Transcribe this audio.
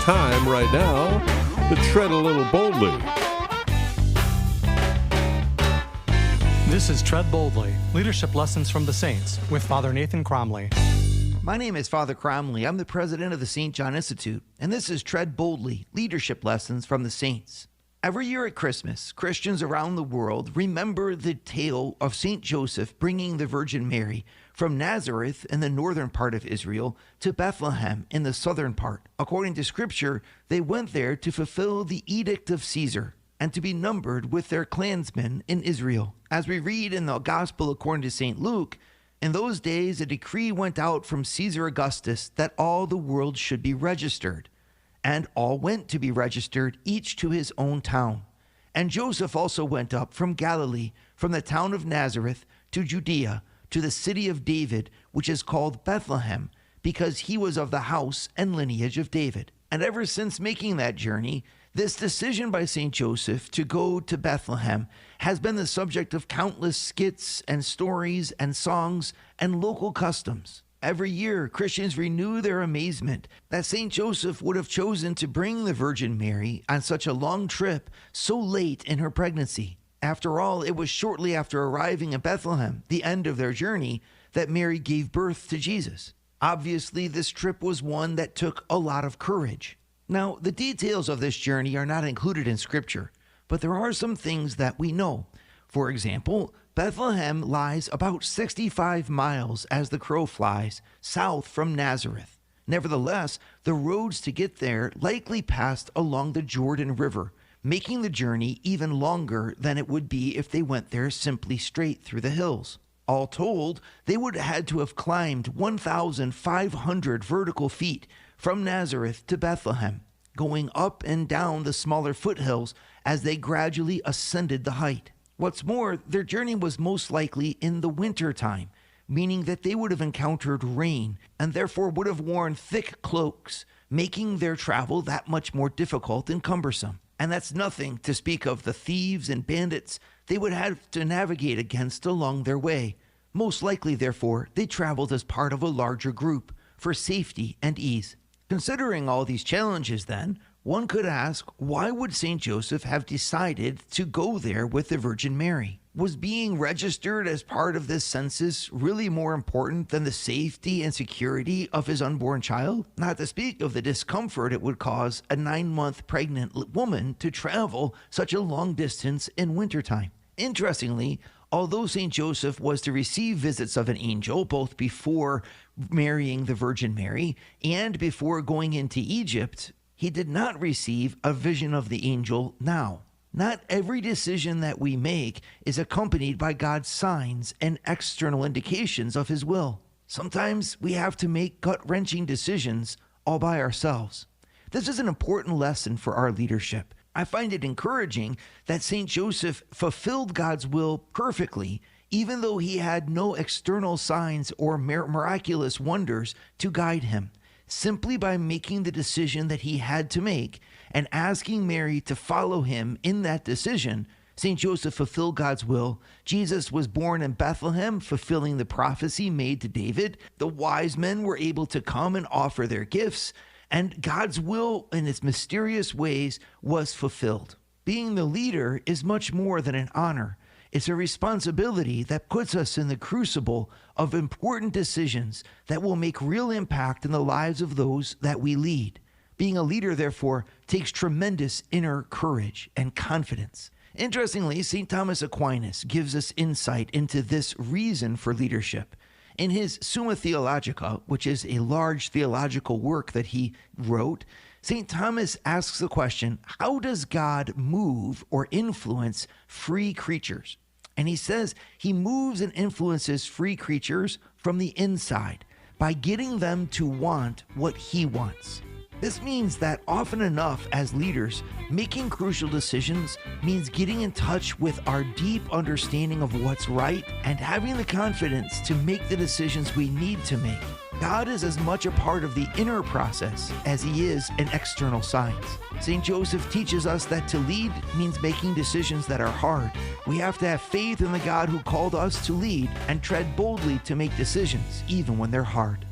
time right now to tread a little boldly. This is Tread Boldly, Leadership Lessons from the Saints, with Father Nathan Cromly. My name is Father Cromly. I'm the president of the St. John Institute, and this is Tread Boldly, Leadership Lessons from the Saints. Every year at Christmas, Christians around the world remember the tale of St. Joseph bringing the Virgin Mary from Nazareth in the northern part of Israel to Bethlehem in the southern part. According to Scripture, they went there to fulfill the edict of Caesar and to be numbered with their clansmen in Israel. As we read in the Gospel according to St. Luke, in those days a decree went out from Caesar Augustus that all the world should be registered. And all went to be registered, each to his own town. And Joseph also went up from Galilee, from the town of Nazareth to Judea, to the city of David, which is called Bethlehem, because he was of the house and lineage of David. And ever since making that journey, this decision by St. Joseph to go to Bethlehem has been the subject of countless skits and stories and songs and local customs. Every year, Christians renew their amazement that St. Joseph would have chosen to bring the Virgin Mary on such a long trip so late in her pregnancy. After all, it was shortly after arriving at Bethlehem, the end of their journey, that Mary gave birth to Jesus. Obviously, this trip was one that took a lot of courage. Now, the details of this journey are not included in Scripture, but there are some things that we know. For example, Bethlehem lies about 65 miles as the crow flies south from Nazareth. Nevertheless, the roads to get there likely passed along the Jordan River, making the journey even longer than it would be if they went there simply straight through the hills. All told, they would have had to have climbed 1,500 vertical feet from Nazareth to Bethlehem, going up and down the smaller foothills as they gradually ascended the height. What's more, their journey was most likely in the winter time, meaning that they would have encountered rain and therefore would have worn thick cloaks, making their travel that much more difficult and cumbersome. And that's nothing to speak of the thieves and bandits they would have to navigate against along their way. Most likely, therefore, they traveled as part of a larger group for safety and ease. Considering all these challenges, then, one could ask, why would St. Joseph have decided to go there with the Virgin Mary? Was being registered as part of this census really more important than the safety and security of his unborn child? Not to speak of the discomfort it would cause a 9-month pregnant woman to travel such a long distance in wintertime. Interestingly, although St. Joseph was to receive visits of an angel both before marrying the Virgin Mary and before going into Egypt, he did not receive a vision of the angel now. Not every decision that we make is accompanied by God's signs and external indications of his will. Sometimes we have to make gut-wrenching decisions all by ourselves. This is an important lesson for our leadership. I find it encouraging that St. Joseph fulfilled God's will perfectly, even though he had no external signs or miraculous wonders to guide him. Simply by making the decision that he had to make and asking Mary to follow him in that decision, St. Joseph fulfilled God's will. Jesus was born in Bethlehem, fulfilling the prophecy made to David. The wise men were able to come and offer their gifts, and God's will in its mysterious ways was fulfilled. Being the leader is much more than an honor. It's a responsibility that puts us in the crucible of important decisions that will make real impact in the lives of those that we lead. Being a leader, therefore, takes tremendous inner courage and confidence. Interestingly, St. Thomas Aquinas gives us insight into this reason for leadership. In his Summa Theologica, which is a large theological work that he wrote, St. Thomas asks the question, how does God move or influence free creatures? And he says he moves and influences free creatures from the inside by getting them to want what he wants. This means that often enough as leaders, making crucial decisions means getting in touch with our deep understanding of what's right and having the confidence to make the decisions we need to make. God is as much a part of the inner process as he is an external science. St. Joseph teaches us that to lead means making decisions that are hard. We have to have faith in the God who called us to lead and tread boldly to make decisions, even when they're hard.